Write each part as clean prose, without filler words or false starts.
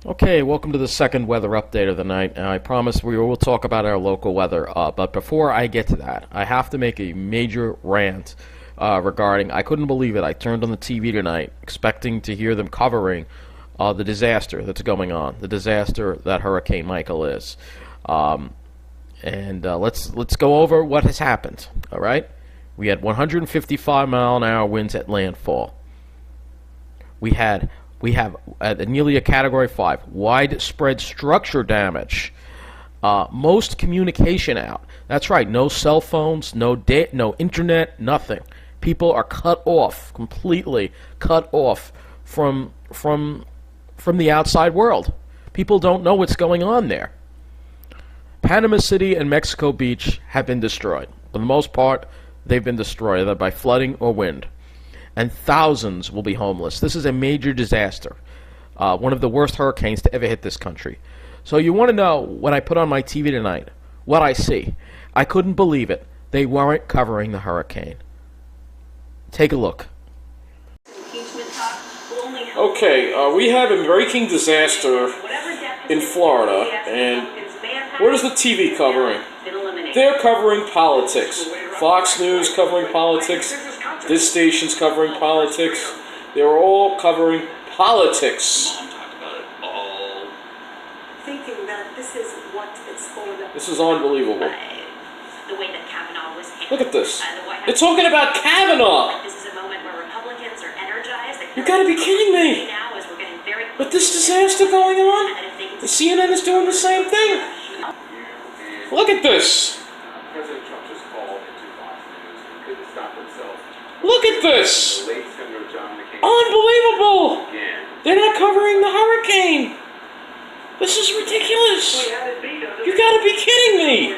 Okay, welcome to the second weather update of the night. I promise we will talk about our local weather, but before I get to that, I have to make a major rant regarding, I couldn't believe it, I turned on the TV tonight expecting to hear them covering the disaster that's going on, the disaster that Hurricane Michael is. Let's go over what has happened, all right? We had 155-mile-an-hour winds at landfall. We have nearly a Category 5, widespread structure damage, most communication out. That's right, no cell phones, no internet, nothing. People are cut off, completely cut off from the outside world. People don't know what's going on there. Panama City and Mexico Beach have been destroyed. For the most part, they've been destroyed either by flooding or wind. And thousands will be homeless. This is a major disaster. One of the worst hurricanes to ever hit this country. So you want to know, when I put on my TV tonight, what I see. I couldn't believe it. They weren't covering the hurricane. Take a look. Okay, we have a breaking disaster in Florida, and what is the TV covering? They're covering politics. Fox News covering politics. This station's covering politics. They're all covering politics. Thinking that this is what it's all about. This is unbelievable. The way that Kavanaugh was handled. Look at this. They're talking about Kavanaugh. This is a moment where Republicans are energized. You gotta be kidding me. Now, as we're getting very With this disaster going on, the CNN is doing the same thing. Look at this. President Trump just called into Fox News and couldn't stop himself. Look at this. The late Senator John McCain Unbelievable. again. They're not covering the hurricane. This is ridiculous. You gotta be kidding me.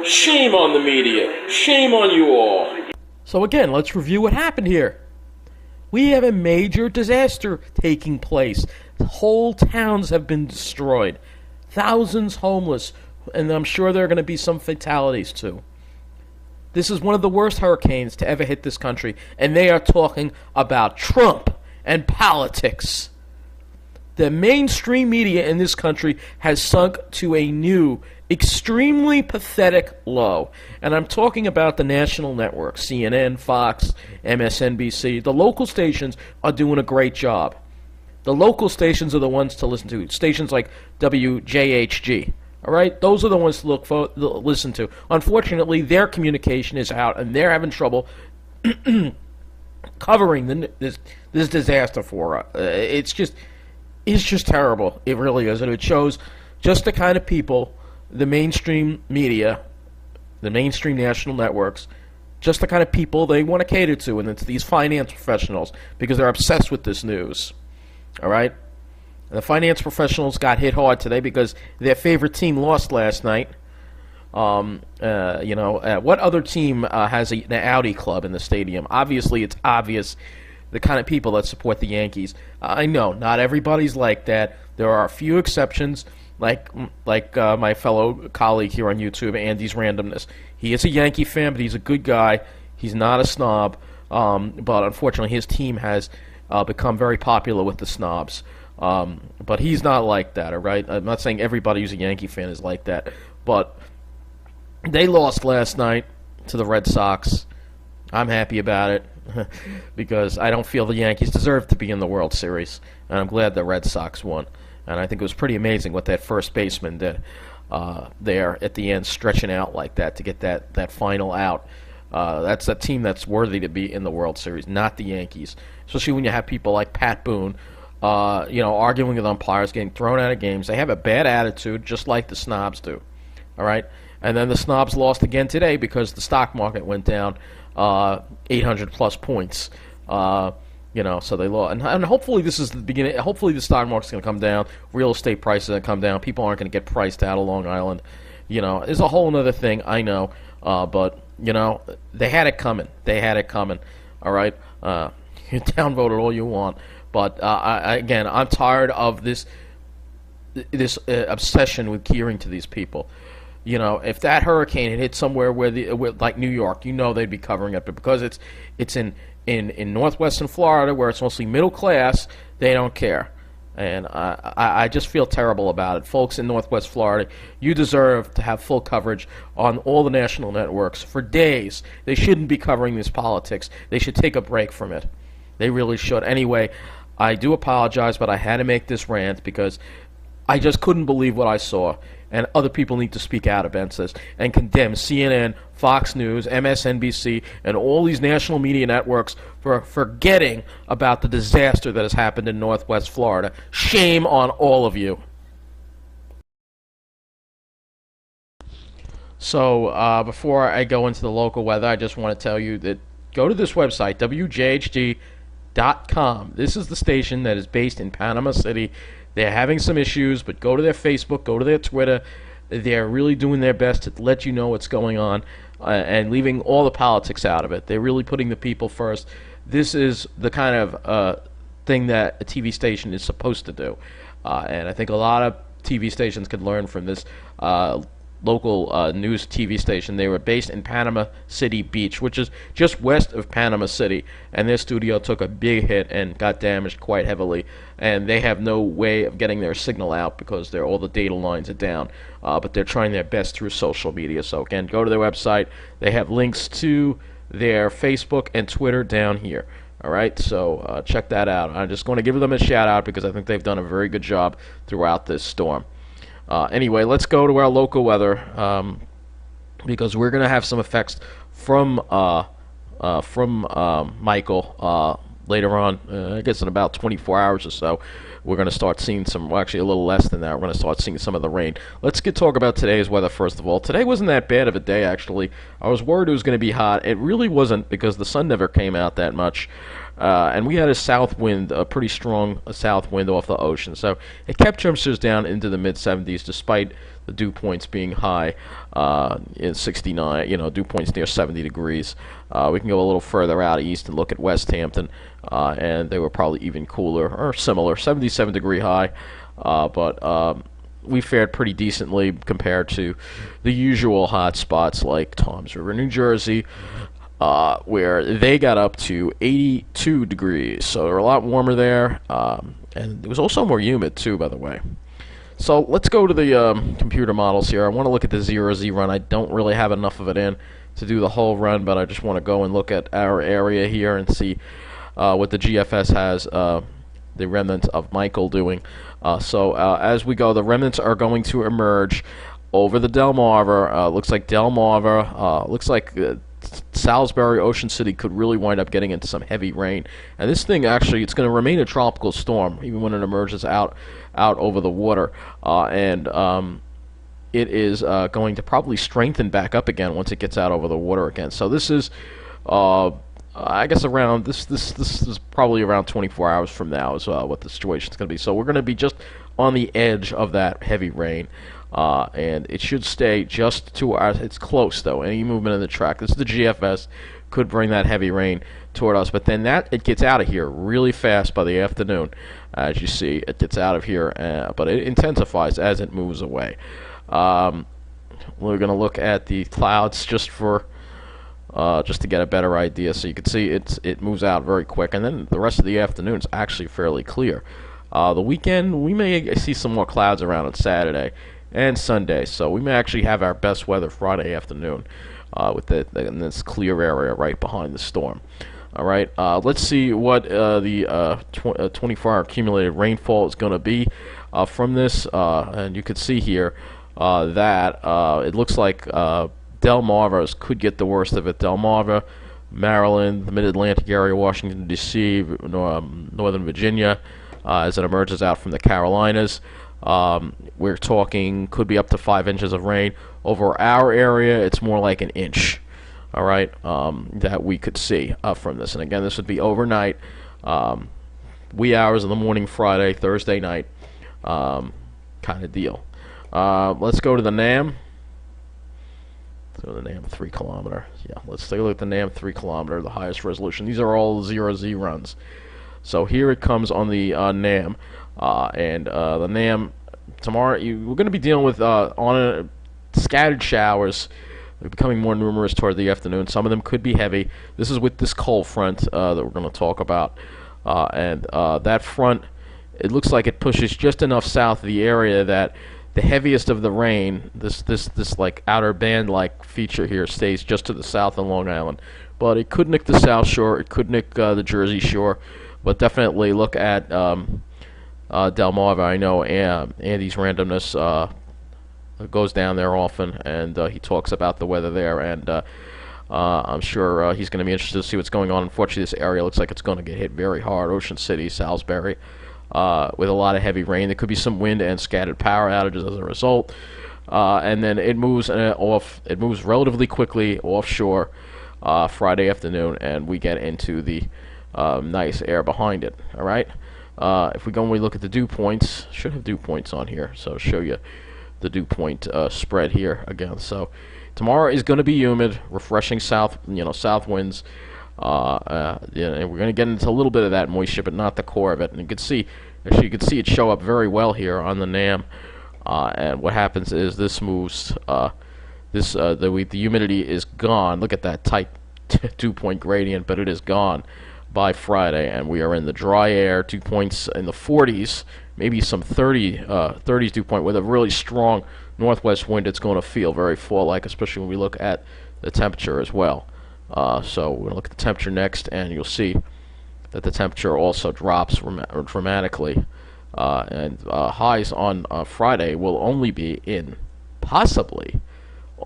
Shame on the media. Shame on you all. So again, let's review what happened here. We have a major disaster taking place. Whole towns have been destroyed. Thousands homeless. And I'm sure there are going to be some fatalities too. This is one of the worst hurricanes to ever hit this country. And they are talking about Trump and politics. The mainstream media in this country has sunk to a new, extremely pathetic low. And I'm talking about the national networks, CNN, Fox, MSNBC. The local stations are doing a great job. The local stations are the ones to listen to. Stations like WJHG. All right, those are the ones to listen to. Unfortunately, their communication is out, and they're having trouble covering this disaster for us. It's just terrible. It really is, and it shows just the kind of people, the mainstream media, the mainstream national networks, just the kind of people they want to cater to, and it's these finance professionals because they're obsessed with this news. All right. The finance professionals got hit hard today because their favorite team lost last night. What other team has an Audi club in the stadium? Obviously, it's obvious the kind of people that support the Yankees. I know, not everybody's like that. There are a few exceptions, like my fellow colleague here on YouTube, Andy's Randomness. He is a Yankee fan, but he's a good guy. He's not a snob, but unfortunately his team has become very popular with the snobs. But he's not like that, all right? I'm not saying everybody who's a Yankee fan is like that, but they lost last night to the Red Sox. I'm happy about it because I don't feel the Yankees deserve to be in the World Series, and I'm glad the Red Sox won. And I think it was pretty amazing what that first baseman did there at the end, stretching out like that to get that final out. That's a team that's worthy to be in the World Series, not the Yankees, especially when you have people like Pat Boone, arguing with umpires, getting thrown out of games. They have a bad attitude, just like the snobs do. All right? And then the snobs lost again today because the stock market went down 800-plus points. So they lost. And hopefully this is the beginning. Hopefully the stock market's going to come down. Real estate prices are going to come down. People aren't going to get priced out of Long Island. It's a whole other thing, I know. But, they had it coming. They had it coming. All right? You downvote it all you want. But I'm tired of this obsession with gearing to these people. If that hurricane had hit somewhere where like New York, they'd be covering it. But because it's in northwestern Florida, where it's mostly middle class, they don't care. And I just feel terrible about it. Folks in Northwest Florida, you deserve to have full coverage on all the national networks for days. They shouldn't be covering this politics. They should take a break from it. They really should. Anyway, I do apologize, but I had to make this rant because I just couldn't believe what I saw. And other people need to speak out against this and condemn CNN, Fox News, MSNBC, and all these national media networks for forgetting about the disaster that has happened in Northwest Florida. Shame on all of you. So before I go into the local weather, I just want to tell you that go to this website, WJHD.com. This is the station that is based in Panama City. They're having some issues, but go to their Facebook, go to their Twitter. They're really doing their best to let you know what's going on and leaving all the politics out of it. They're really putting the people first. This is the kind of thing that a TV station is supposed to do. And I think a lot of TV stations could learn from this local news TV station. They were based in Panama City Beach, which is just west of Panama City, and their studio took a big hit and got damaged quite heavily, and they have no way of getting their signal out because all the data lines are down, but they're trying their best through social media. So again, go to their website. They have links to their Facebook and Twitter down here. All right, so check that out. I'm just going to give them a shout out because I think they've done a very good job throughout this storm. Anyway, let's go to our local weather because we're going to have some effects from Michael later on. I guess in about 24 hours or so, we're going to start seeing some. Well, actually, a little less than that. We're going to start seeing some of the rain. Let's talk about today's weather first of all. Today wasn't that bad of a day, actually. I was worried it was going to be hot. It really wasn't because the sun never came out that much. And we had a south wind, a pretty strong south wind off the ocean. So it kept temperatures down into the mid-70s despite the dew points being high in 69, dew points near 70 degrees. We can go a little further out east and look at West Hampton, and they were probably even cooler or similar, 77-degree high. But we fared pretty decently compared to the usual hot spots like Toms River, New Jersey, where they got up to 82 degrees, so they're a lot warmer there, and it was also more humid too, by the way. So let's go to the computer models here. I want to look at the 0Z run. I don't really have enough of it in to do the whole run, but I just want to go and look at our area here and see what the GFS has the remnants of Michael doing. So as we go, the remnants are going to emerge over the Delmarva. Looks like Delmarva, looks like Salisbury, Ocean City could really wind up getting into some heavy rain. And this thing actually, it's going to remain a tropical storm even when it emerges out over the water. It is going to probably strengthen back up again once it gets out over the water again. So this is, I guess, around this is probably around 24 hours from now is what the situation is going to be. So we're going to be just on the edge of that heavy rain. And it should stay just to our, it's close though, any movement in the track. This is the GFS, could bring that heavy rain toward us, but then it gets out of here really fast by the afternoon. As you see, it gets out of here, but it intensifies as it moves away. We're going to look at the clouds just to get a better idea. So you can see it moves out very quick, and then the rest of the afternoon is actually fairly clear. The weekend, we may see some more clouds around on Saturday and Sunday, so we may actually have our best weather Friday afternoon with this clear area right behind the storm. All right, let's see what the 24-hour accumulated rainfall is going to be from this, and you can see here that it looks like Delmarva could get the worst of it. Delmarva, Maryland, the Mid-Atlantic area, Washington, D.C., Northern Virginia, as it emerges out from the Carolinas. We're talking could be up to 5 inches of rain. Over our area, it's more like an inch, all right, that we could see from this. And again, this would be overnight, wee hours of the morning Friday, Thursday night kind of deal. Let's go to the NAM. Let's go to the NAM 3 kilometer. Yeah, let's take a look at the NAM 3 kilometer, the highest resolution. These are all 0Z runs. So here it comes on the NAM. And the NAM tomorrow, we're going to be dealing with scattered showers. They're becoming more numerous toward the afternoon. Some of them could be heavy. This is with this cold front that we're going to talk about, and that front it looks like it pushes just enough south of the area that the heaviest of the rain, this like outer band like feature here, stays just to the south of Long Island. But it could nick the South Shore, it could nick the Jersey Shore, but definitely look at Delmarva. I know Andy's randomness goes down there often, and he talks about the weather there, and I'm sure he's going to be interested to see what's going on. Unfortunately, this area looks like it's going to get hit very hard. Ocean City, Salisbury, with a lot of heavy rain. There could be some wind and scattered power outages as a result. And then it moves off. It moves relatively quickly offshore Friday afternoon, and we get into the nice air behind it. All right. If we go and we look at the dew points, should have dew points on here, so I'll show you the dew point spread here again. So tomorrow is going to be humid, refreshing south winds. And we're going to get into a little bit of that moisture, but not the core of it. And you can see, actually, you can see it show up very well here on the NAM. And what happens is this moves. The humidity is gone. Look at that tight dew-point gradient, but it is gone by Friday, and we are in the dry air. Dew points in the 40s, maybe some 30s dew point with a really strong northwest wind. It's going to feel very fall-like, especially when we look at the temperature as well. So we're going to look at the temperature next, and you'll see that the temperature also drops dramatically. And highs on Friday will only be possibly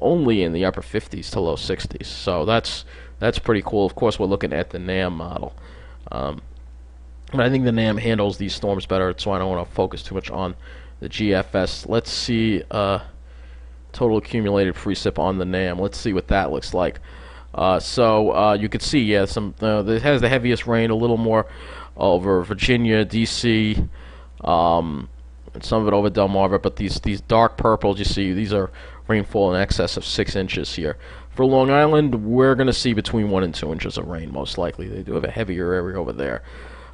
only in the upper 50s to low 60s. So that's pretty cool. Of course, we're looking at the NAM model. But I think the NAM handles these storms better, so I don't want to focus too much on the GFS. Let's see total accumulated precip on the NAM. Let's see what that looks like. So you can see, yeah, it has the heaviest rain, a little more over Virginia, D.C., and some of it over Delmarva, but these dark purples you see, these are rainfall in excess of 6 inches here. For Long Island, we're going to see between 1 and 2 inches of rain, most likely. They do have a heavier area over there.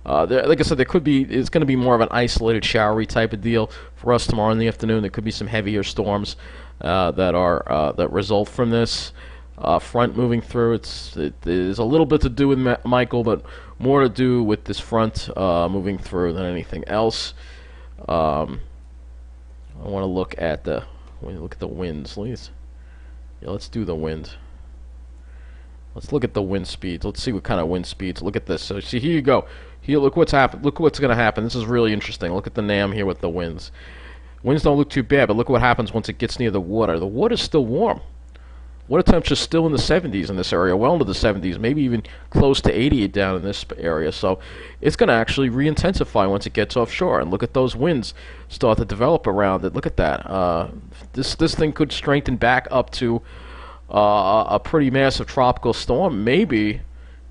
Like I said, it's going to be more of an isolated, showery type of deal for us tomorrow in the afternoon. There could be some heavier storms that result from this front moving through. It is a little bit to do with Michael, but more to do with this front moving through than anything else. I want to look at the winds. Let's do the wind. Let's look at the wind speeds. Let's see what kind of wind speeds. Look at this. So see, here you go. Here, look what's happened. Look what's going to happen. This is really interesting. Look at the NAM here with the winds. Winds don't look too bad, but look what happens once it gets near the water. The water's still warm. Water temperature's still in the 70s in this area, well into the 70s, maybe even close to 80 down in this area. So it's going to actually re-intensify once it gets offshore. And look at those winds start to develop around it. Look at that. This thing could strengthen back up to a pretty massive tropical storm, maybe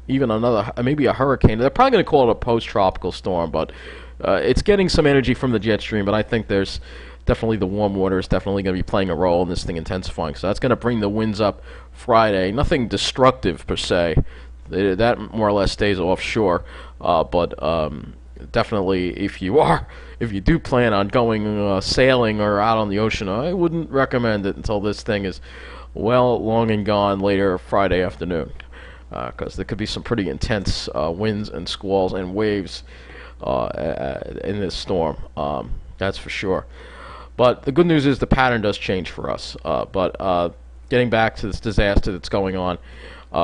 even maybe a hurricane. They're probably going to call it a post-tropical storm, but it's getting some energy from the jet stream. But I think there's definitely the warm water is definitely going to be playing a role in this thing intensifying. So that's going to bring the winds up Friday. Nothing destructive per se. That more or less stays offshore. But definitely, if you do plan on going sailing or out on the ocean, I wouldn't recommend it until this thing is well long and gone later Friday afternoon, because there could be some pretty intense winds and squalls and waves in this storm. That's for sure. But the good news is the pattern does change for us. But getting back to this disaster that's going on,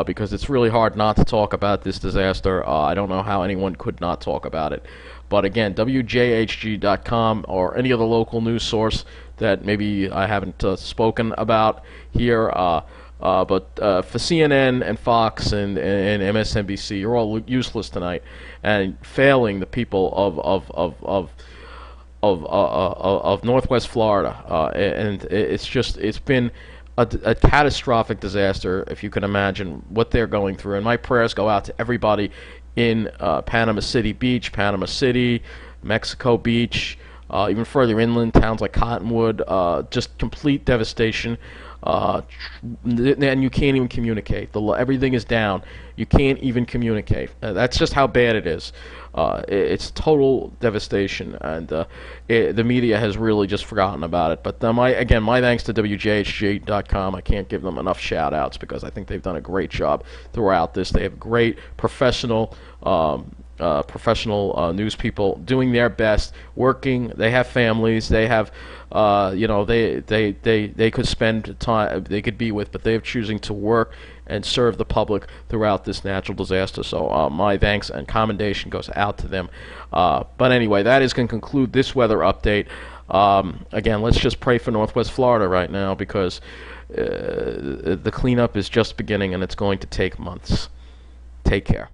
because it's really hard not to talk about this disaster. I don't know how anyone could not talk about it. But again, WJHG.com or any other local news source that maybe I haven't spoken about here. But for CNN and Fox and MSNBC, you're all useless tonight and failing the people of Northwest Florida, and it's been a catastrophic disaster, if you can imagine what they're going through. And my prayers go out to everybody in Panama City Beach, Panama City, Mexico Beach, even further inland, towns like Cottonwood, just complete devastation. And you can't even communicate. Everything is down. You can't even communicate. That's just how bad it is. It's total devastation, and the media has really just forgotten about it. But my thanks to WJHG.com. I can't give them enough shout-outs because I think they've done a great job throughout this. They have great professional professional news people doing their best, working. They have families. They have, they could spend time. They could be with, but they're choosing to work and serve the public throughout this natural disaster. So my thanks and commendation goes out to them. But anyway, that is going to conclude this weather update. Again, let's just pray for Northwest Florida right now, because the cleanup is just beginning and it's going to take months. Take care.